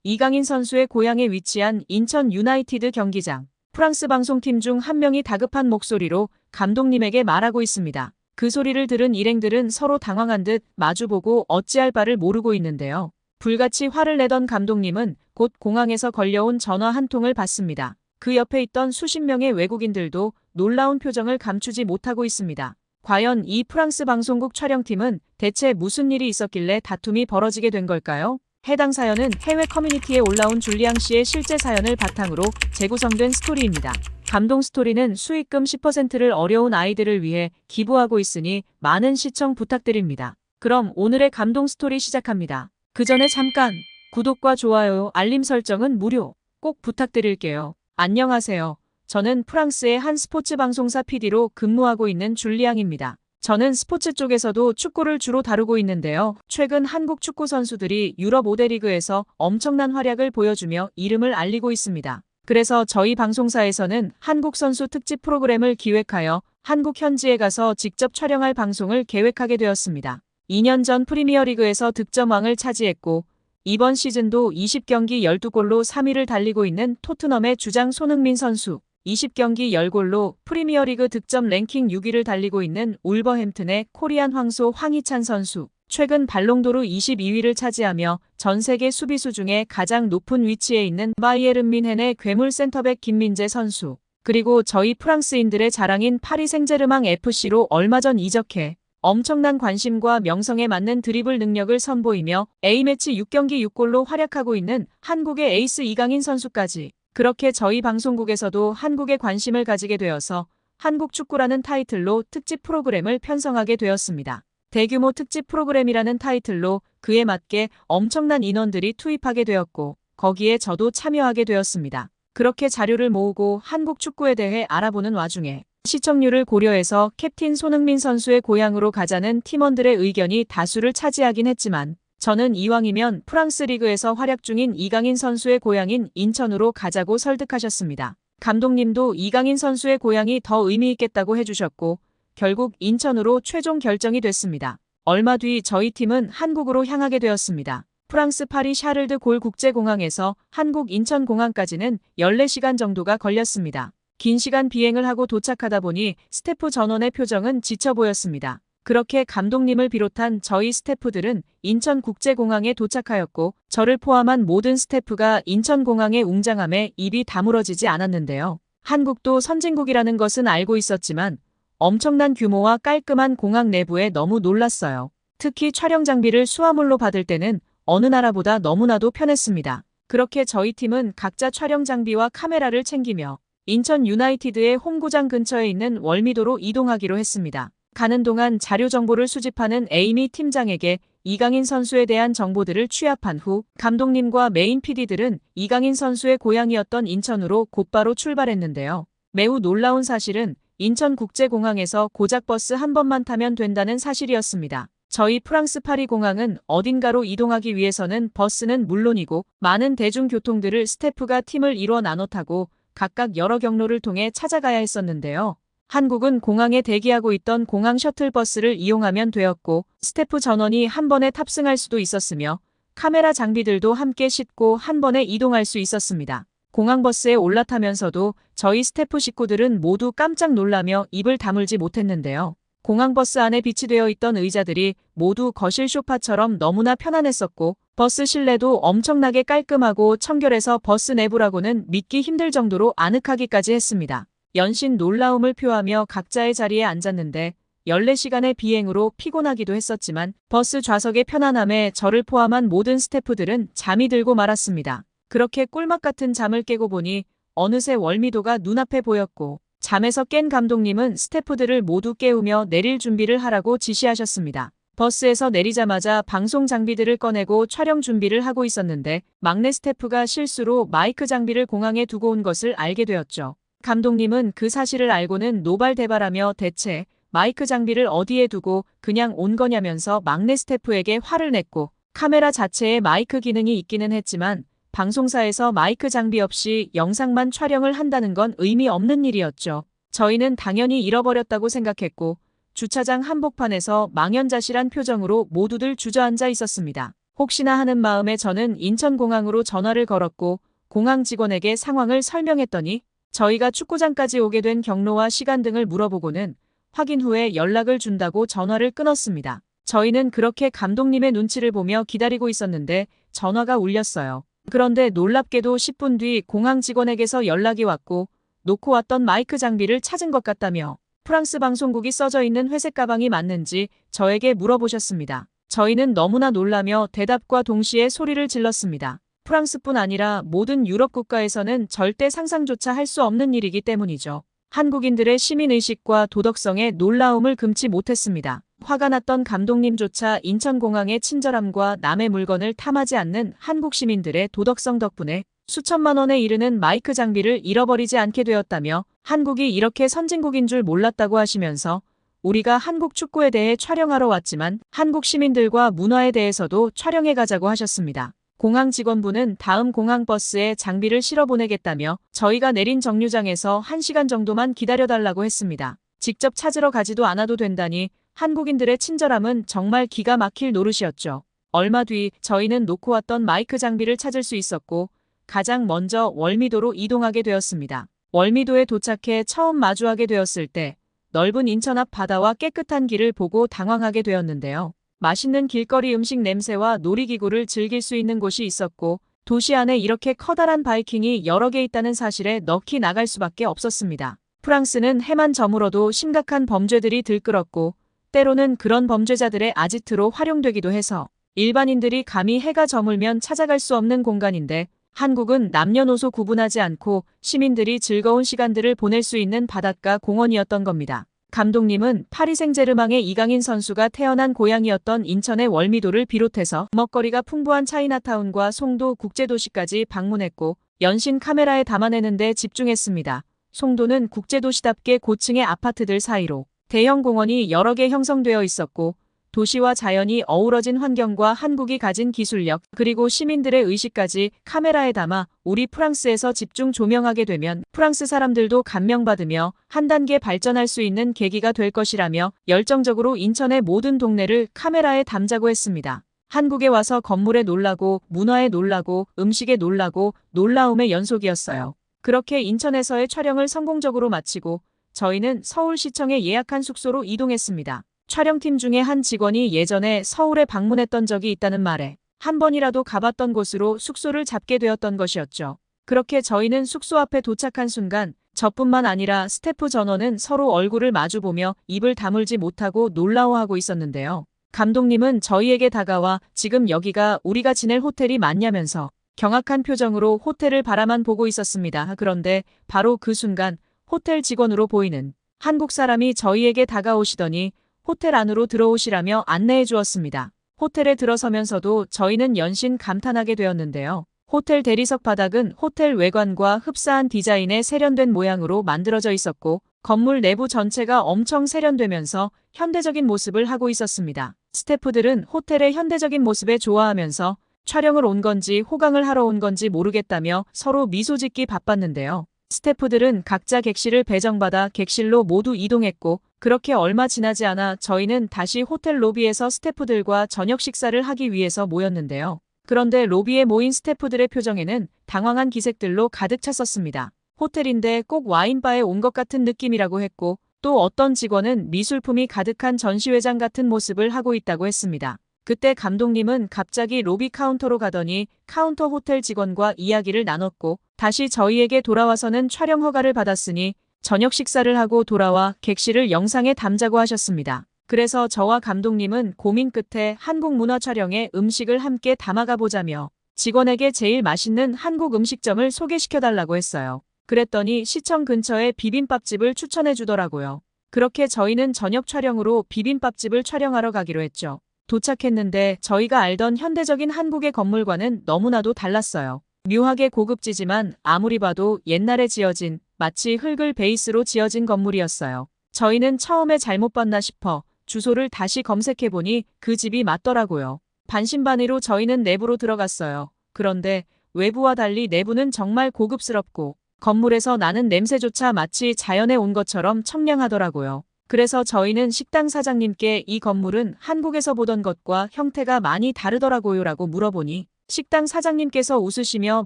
이강인 선수의 고향에 위치한 인천 유나이티드 경기장. 프랑스 방송팀 중 한 명이 다급한 목소리로 감독님에게 말하고 있습니다. 그 소리를 들은 일행들은 서로 당황한 듯 마주보고 어찌할 바를 모르고 있는데요. 불같이 화를 내던 감독님은 곧 공항에서 걸려온 전화 한 통을 받습니다. 그 옆에 있던 수십 명의 외국인들도 놀라운 표정을 감추지 못하고 있습니다. 과연 이 프랑스 방송국 촬영팀은 대체 무슨 일이 있었길래 다툼이 벌어지게 된 걸까요? 해당 사연은 해외 커뮤니티에 올라온 줄리앙 씨의 실제 사연을 바탕으로 재구성된 스토리입니다. 감동 스토리는 수익금 10%를 어려운 아이들을 위해 기부하고 있으니 많은 시청 부탁드립니다. 그럼 오늘의 감동 스토리 시작합니다. 그 전에 잠깐 구독과 좋아요, 알림 설정은 무료. 꼭 부탁드릴게요. 안녕하세요. 저는 프랑스의 한 스포츠 방송사 PD로 근무하고 있는 줄리앙입니다. 저는 스포츠 쪽에서도 축구를 주로 다루고 있는데요. 최근 한국 축구 선수들이 유럽 5대 리그에서 엄청난 활약을 보여주며 이름을 알리고 있습니다. 그래서 저희 방송사에서는 한국 선수 특집 프로그램을 기획하여 한국 현지에 가서 직접 촬영할 방송을 계획하게 되었습니다. 2년 전 프리미어리그에서 득점왕을 차지했고 이번 시즌도 20경기 12골로 3위를 달리고 있는 토트넘의 주장 손흥민 선수, 20경기 10골로 프리미어리그 득점 랭킹 6위를 달리고 있는 울버햄튼의 코리안 황소 황희찬 선수, 최근 발롱도르 22위를 차지하며 전 세계 수비수 중에 가장 높은 위치에 있는 바이에른 뮌헨의 괴물 센터백 김민재 선수, 그리고 저희 프랑스인들의 자랑인 파리 생제르맹 FC로 얼마 전 이적해 엄청난 관심과 명성에 맞는 드리블 능력을 선보이며 A매치 6경기 6골로 활약하고 있는 한국의 에이스 이강인 선수까지. 그렇게 저희 방송국에서도 한국에 관심을 가지게 되어서 한국 축구라는 타이틀로 특집 프로그램을 편성하게 되었습니다. 대규모 특집 프로그램이라는 타이틀로 그에 맞게 엄청난 인원들이 투입하게 되었고 거기에 저도 참여하게 되었습니다. 그렇게 자료를 모으고 한국 축구에 대해 알아보는 와중에 시청률을 고려해서 캡틴 손흥민 선수의 고향으로 가자는 팀원들의 의견이 다수를 차지하긴 했지만 저는 이왕이면 프랑스 리그에서 활약 중인 이강인 선수의 고향인 인천으로 가자고 설득하셨습니다. 감독님도 이강인 선수의 고향이 더 의미 있겠다고 해주셨고 결국 인천으로 최종 결정이 됐습니다. 얼마 뒤 저희 팀은 한국으로 향하게 되었습니다. 프랑스 파리 샤를드 골 국제공항에서 한국 인천공항까지는 14시간 정도가 걸렸습니다. 긴 시간 비행을 하고 도착하다 보니 스태프 전원의 표정은 지쳐 보였습니다. 그렇게 감독님을 비롯한 저희 스태프들은 인천국제공항에 도착하였고 저를 포함한 모든 스태프가 인천공항에 웅장함에 입이 다물어지지 않았는데요. 한국도 선진국이라는 것은 알고 있었지만 엄청난 규모와 깔끔한 공항 내부에 너무 놀랐어요. 특히 촬영 장비를 수화물로 받을 때는 어느 나라보다 너무나도 편했습니다. 그렇게 저희 팀은 각자 촬영 장비와 카메라를 챙기며 인천 유나이티드의 홈구장 근처에 있는 월미도로 이동하기로 했습니다. 가는 동안 자료 정보를 수집하는 에이미 팀장에게 이강인 선수에 대한 정보들을 취합한 후 감독님과 메인 PD들은 이강인 선수의 고향이었던 인천으로 곧바로 출발했는데요. 매우 놀라운 사실은 인천국제공항에서 고작 버스 한 번만 타면 된다는 사실이었습니다. 저희 프랑스 파리 공항은 어딘가로 이동하기 위해서는 버스는 물론이고 많은 대중교통들을 스태프가 팀을 이뤄 나눠 타고 각각 여러 경로를 통해 찾아가야 했었는데요. 한국은 공항에 대기하고 있던 공항 셔틀버스를 이용하면 되었고 스태프 전원이 한 번에 탑승할 수도 있었으며 카메라 장비들도 함께 싣고 한 번에 이동할 수 있었습니다. 공항버스에 올라타면서도 저희 스태프 식구들은 모두 깜짝 놀라며 입을 다물지 못했는데요. 공항버스 안에 비치되어 있던 의자들이 모두 거실 소파처럼 너무나 편안했었고 버스 실내도 엄청나게 깔끔하고 청결해서 버스 내부라고는 믿기 힘들 정도로 아늑하기까지 했습니다. 연신 놀라움을 표하며 각자의 자리에 앉았는데 14시간의 비행으로 피곤하기도 했었지만 버스 좌석의 편안함에 저를 포함한 모든 스태프들은 잠이 들고 말았습니다. 그렇게 꿀맛 같은 잠을 깨고 보니 어느새 월미도가 눈앞에 보였고 잠에서 깬 감독님은 스태프들을 모두 깨우며 내릴 준비를 하라고 지시하셨습니다. 버스에서 내리자마자 방송 장비들을 꺼내고 촬영 준비를 하고 있었는데 막내 스태프가 실수로 마이크 장비를 공항에 두고 온 것을 알게 되었죠. 감독님은 그 사실을 알고는 노발대발하며 대체 마이크 장비를 어디에 두고 그냥 온 거냐면서 막내 스태프에게 화를 냈고 카메라 자체에 마이크 기능이 있기는 했지만 방송사에서 마이크 장비 없이 영상만 촬영을 한다는 건 의미 없는 일이었죠. 저희는 당연히 잃어버렸다고 생각했고 주차장 한복판에서 망연자실한 표정으로 모두들 주저앉아 있었습니다. 혹시나 하는 마음에 저는 인천공항으로 전화를 걸었고 공항 직원에게 상황을 설명했더니 저희가 축구장까지 오게 된 경로와 시간 등을 물어보고는 확인 후에 연락을 준다고 전화를 끊었습니다. 저희는 그렇게 감독님의 눈치를 보며 기다리고 있었는데 전화가 울렸어요. 그런데 놀랍게도 10분 뒤 공항 직원에게서 연락이 왔고 놓고 왔던 마이크 장비를 찾은 것 같다며 프랑스 방송국이 써져 있는 회색 가방이 맞는지 저에게 물어보셨습니다. 저희는 너무나 놀라며 대답과 동시에 소리를 질렀습니다. 프랑스뿐 아니라 모든 유럽 국가에서는 절대 상상조차 할 수 없는 일이기 때문이죠. 한국인들의 시민의식과 도덕성에 놀라움을 금치 못했습니다. 화가 났던 감독님조차 인천공항의 친절함과 남의 물건을 탐하지 않는 한국 시민들의 도덕성 덕분에 수천만 원에 이르는 마이크 장비를 잃어버리지 않게 되었다며 한국이 이렇게 선진국인 줄 몰랐다고 하시면서 우리가 한국 축구에 대해 촬영하러 왔지만 한국 시민들과 문화에 대해서도 촬영해 가자고 하셨습니다. 공항 직원분은 다음 공항버스에 장비를 실어 보내겠다며 저희가 내린 정류장에서 1시간 정도만 기다려달라고 했습니다. 직접 찾으러 가지도 않아도 된다니 한국인들의 친절함은 정말 기가 막힐 노릇이었죠. 얼마 뒤 저희는 놓고 왔던 마이크 장비를 찾을 수 있었고 가장 먼저 월미도로 이동하게 되었습니다. 월미도에 도착해 처음 마주하게 되었을 때 넓은 인천 앞 바다와 깨끗한 길을 보고 당황하게 되었는데요. 맛있는 길거리 음식 냄새와 놀이기구를 즐길 수 있는 곳이 있었고 도시 안에 이렇게 커다란 바이킹이 여러 개 있다는 사실에 넋이 나갈 수밖에 없었습니다. 프랑스는 해만 저물어도 심각한 범죄들이 들끓었고 때로는 그런 범죄자들의 아지트로 활용되기도 해서 일반인들이 감히 해가 저물면 찾아갈 수 없는 공간인데 한국은 남녀노소 구분하지 않고 시민들이 즐거운 시간들을 보낼 수 있는 바닷가 공원이었던 겁니다. 감독님은 파리 생제르맹의 이강인 선수가 태어난 고향이었던 인천의 월미도를 비롯해서 먹거리가 풍부한 차이나타운과 송도 국제도시까지 방문했고 연신 카메라에 담아내는 데 집중했습니다. 송도는 국제도시답게 고층의 아파트들 사이로 대형 공원이 여러 개 형성되어 있었고 도시와 자연이 어우러진 환경과 한국이 가진 기술력 그리고 시민들의 의식까지 카메라에 담아 우리 프랑스에서 집중 조명하게 되면 프랑스 사람들도 감명받으며 한 단계 발전할 수 있는 계기가 될 것이라며 열정적으로 인천의 모든 동네를 카메라에 담자고 했습니다. 한국에 와서 건물에 놀라고 문화에 놀라고 음식에 놀라고 놀라움의 연속이었어요. 그렇게 인천에서의 촬영을 성공적으로 마치고 저희는 서울시청에 예약한 숙소로 이동했습니다. 촬영팀 중에 한 직원이 예전에 서울에 방문했던 적이 있다는 말에 한 번이라도 가봤던 곳으로 숙소를 잡게 되었던 것이었죠. 그렇게 저희는 숙소 앞에 도착한 순간 저뿐만 아니라 스태프 전원은 서로 얼굴을 마주보며 입을 다물지 못하고 놀라워하고 있었는데요. 감독님은 저희에게 다가와 지금 여기가 우리가 지낼 호텔이 맞냐면서 경악한 표정으로 호텔을 바라만 보고 있었습니다. 그런데 바로 그 순간 호텔 직원으로 보이는 한국 사람이 저희에게 다가오시더니 호텔 안으로 들어오시라며 안내해 주었습니다. 호텔에 들어서면서도 저희는 연신 감탄하게 되었는데요. 호텔 대리석 바닥은 호텔 외관과 흡사한 디자인의 세련된 모양으로 만들어져 있었고 건물 내부 전체가 엄청 세련되면서 현대적인 모습을 하고 있었습니다. 스태프들은 호텔의 현대적인 모습에 좋아하면서 촬영을 온 건지 호강을 하러 온 건지 모르겠다며 서로 미소 짓기 바빴는데요. 스태프들은 각자 객실을 배정받아 객실로 모두 이동했고 그렇게 얼마 지나지 않아 저희는 다시 호텔 로비에서 스태프들과 저녁 식사를 하기 위해서 모였는데요. 그런데 로비에 모인 스태프들의 표정에는 당황한 기색들로 가득 찼었습니다. 호텔인데 꼭 와인바에 온 것 같은 느낌이라고 했고 또 어떤 직원은 미술품이 가득한 전시회장 같은 모습을 하고 있다고 했습니다. 그때 감독님은 갑자기 로비 카운터로 가더니 카운터 호텔 직원과 이야기를 나눴고 다시 저희에게 돌아와서는 촬영 허가를 받았으니 저녁 식사를 하고 돌아와 객실을 영상에 담자고 하셨습니다. 그래서 저와 감독님은 고민 끝에 한국 문화 촬영에 음식을 함께 담아가 보자며 직원에게 제일 맛있는 한국 음식점을 소개시켜달라고 했어요. 그랬더니 시청 근처에 비빔밥집을 추천해 주더라고요. 그렇게 저희는 저녁 촬영으로 비빔밥집을 촬영하러 가기로 했죠. 도착했는데 저희가 알던 현대적인 한국의 건물과는 너무나도 달랐어요. 묘하게 고급지지만 아무리 봐도 옛날에 지어진 마치 흙을 베이스로 지어진 건물이었어요. 저희는 처음에 잘못 봤나 싶어 주소를 다시 검색해보니 그 집이 맞더라고요. 반신반의로 저희는 내부로 들어갔어요. 그런데 외부와 달리 내부는 정말 고급스럽고 건물에서 나는 냄새조차 마치 자연에 온 것처럼 청량하더라고요. 그래서 저희는 식당 사장님께 이 건물은 한국에서 보던 것과 형태가 많이 다르더라고요 라고 물어보니 식당 사장님께서 웃으시며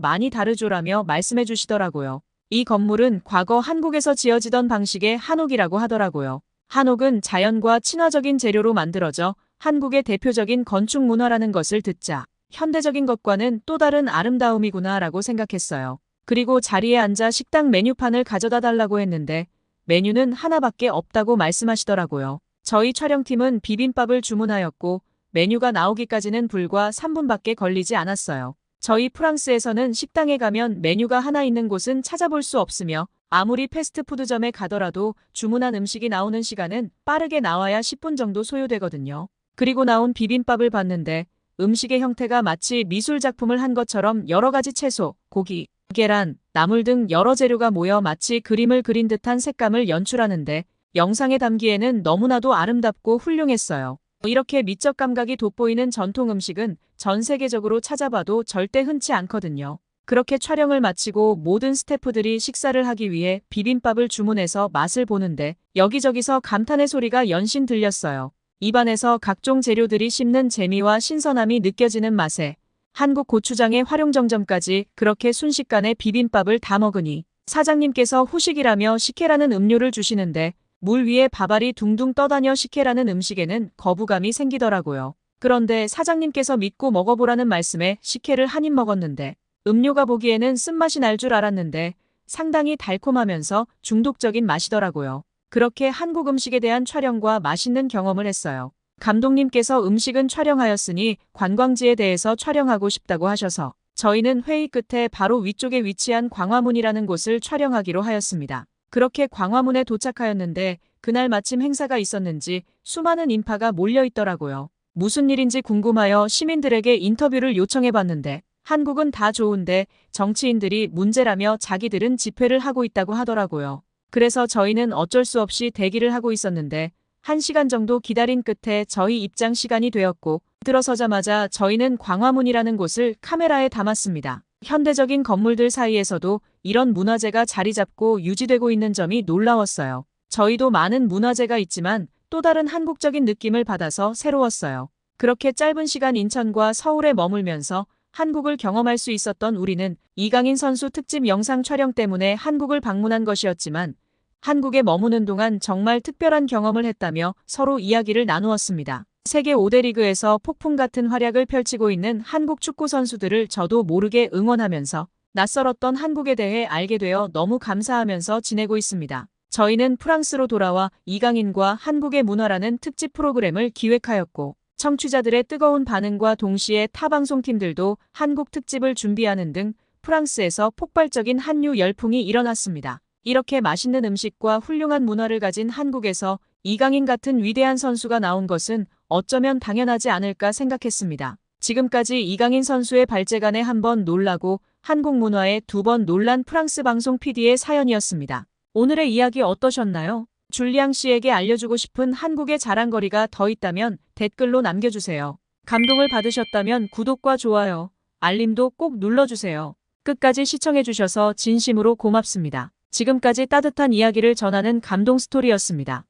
많이 다르죠라며 말씀해 주시더라고요. 이 건물은 과거 한국에서 지어지던 방식의 한옥이라고 하더라고요. 한옥은 자연과 친화적인 재료로 만들어져 한국의 대표적인 건축 문화라는 것을 듣자 현대적인 것과는 또 다른 아름다움이구나 라고 생각했어요. 그리고 자리에 앉아 식당 메뉴판을 가져다 달라고 했는데 메뉴는 하나밖에 없다고 말씀하시더라고요. 저희 촬영팀은 비빔밥을 주문하였고 메뉴가 나오기까지는 불과 3분밖에 걸리지 않았어요. 저희 프랑스에서는 식당에 가면 메뉴가 하나 있는 곳은 찾아볼 수 없으며 아무리 패스트푸드점에 가더라도 주문한 음식이 나오는 시간은 빠르게 나와야 10분 정도 소요되거든요. 그리고 나온 비빔밥을 봤는데 음식의 형태가 마치 미술 작품을 한 것처럼 여러 가지 채소, 고기, 계란, 나물 등 여러 재료가 모여 마치 그림을 그린 듯한 색감을 연출하는데 영상에 담기에는 너무나도 아름답고 훌륭했어요. 이렇게 미적 감각이 돋보이는 전통 음식은 전 세계적으로 찾아봐도 절대 흔치 않거든요. 그렇게 촬영을 마치고 모든 스태프들이 식사를 하기 위해 비빔밥을 주문해서 맛을 보는데 여기저기서 감탄의 소리가 연신 들렸어요. 입안에서 각종 재료들이 씹는 재미와 신선함이 느껴지는 맛에 한국 고추장의 활용정점까지 그렇게 순식간에 비빔밥을 다 먹으니 사장님께서 후식이라며 식혜라는 음료를 주시는데 물 위에 밥알이 둥둥 떠다녀 식혜라는 음식에는 거부감이 생기더라고요. 그런데 사장님께서 믿고 먹어보라는 말씀에 식혜를 한 입 먹었는데 음료가 보기에는 쓴맛이 날 줄 알았는데 상당히 달콤하면서 중독적인 맛이더라고요. 그렇게 한국 음식에 대한 촬영과 맛있는 경험을 했어요. 감독님께서 음식은 촬영하였으니 관광지에 대해서 촬영하고 싶다고 하셔서 저희는 회의 끝에 바로 위쪽에 위치한 광화문이라는 곳을 촬영하기로 하였습니다. 그렇게 광화문에 도착하였는데 그날 마침 행사가 있었는지 수많은 인파가 몰려 있더라고요. 무슨 일인지 궁금하여 시민들에게 인터뷰를 요청해봤는데 한국은 다 좋은데 정치인들이 문제라며 자기들은 집회를 하고 있다고 하더라고요. 그래서 저희는 어쩔 수 없이 대기를 하고 있었는데 1시간 정도 기다린 끝에 저희 입장 시간이 되었고 들어서자마자 저희는 광화문이라는 곳을 카메라에 담았습니다. 현대적인 건물들 사이에서도 이런 문화재가 자리 잡고 유지되고 있는 점이 놀라웠어요. 저희도 많은 문화재가 있지만 또 다른 한국적인 느낌을 받아서 새로웠어요. 그렇게 짧은 시간 인천과 서울에 머물면서 한국을 경험할 수 있었던 우리는 이강인 선수 특집 영상 촬영 때문에 한국을 방문한 것이었지만 한국에 머무는 동안 정말 특별한 경험을 했다며 서로 이야기를 나누었습니다. 세계 5대 리그에서 폭풍 같은 활약을 펼치고 있는 한국 축구 선수들을 저도 모르게 응원하면서 낯설었던 한국에 대해 알게 되어 너무 감사하면서 지내고 있습니다. 저희는 프랑스로 돌아와 이강인과 한국의 문화라는 특집 프로그램을 기획하였고 청취자들의 뜨거운 반응과 동시에 타 방송팀들도 한국 특집을 준비하는 등 프랑스에서 폭발적인 한류 열풍이 일어났습니다. 이렇게 맛있는 음식과 훌륭한 문화를 가진 한국에서 이강인 같은 위대한 선수가 나온 것은 어쩌면 당연하지 않을까 생각했습니다. 지금까지 이강인 선수의 발재간에 한 번 놀라고 한국 문화에 2번 놀란 프랑스 방송 PD의 사연이었습니다. 오늘의 이야기 어떠셨나요? 줄리앙 씨에게 알려주고 싶은 한국의 자랑거리가 더 있다면 댓글로 남겨주세요. 감동을 받으셨다면 구독과 좋아요, 알림도 꼭 눌러주세요. 끝까지 시청해주셔서 진심으로 고맙습니다. 지금까지 따뜻한 이야기를 전하는 감동 스토리였습니다.